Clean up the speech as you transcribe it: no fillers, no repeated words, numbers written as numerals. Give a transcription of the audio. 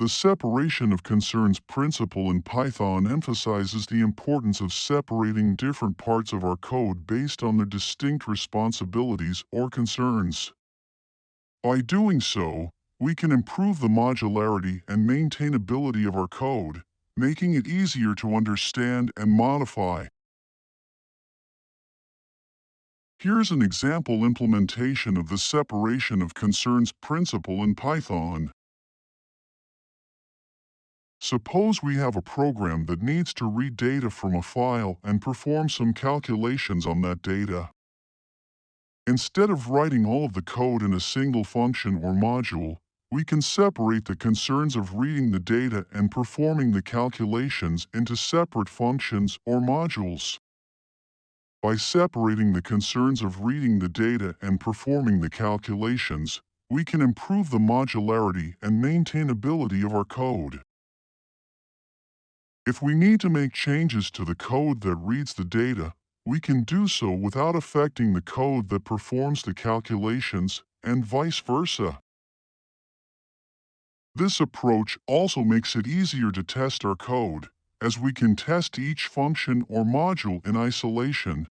The separation of concerns principle in Python emphasizes the importance of separating different parts of our code based on their distinct responsibilities or concerns. By doing so, we can improve the modularity and maintainability of our code, making it easier to understand and modify. Here's an example implementation of the separation of concerns principle in Python. Suppose we have a program that needs to read data from a file and perform some calculations on that data. Instead of writing all of the code in a single function or module, we can separate the concerns of reading the data and performing the calculations into separate functions or modules. By separating the concerns of reading the data and performing the calculations, we can improve the modularity and maintainability of our code. If we need to make changes to the code that reads the data, we can do so without affecting the code that performs the calculations, and vice versa. This approach also makes it easier to test our code, as we can test each function or module in isolation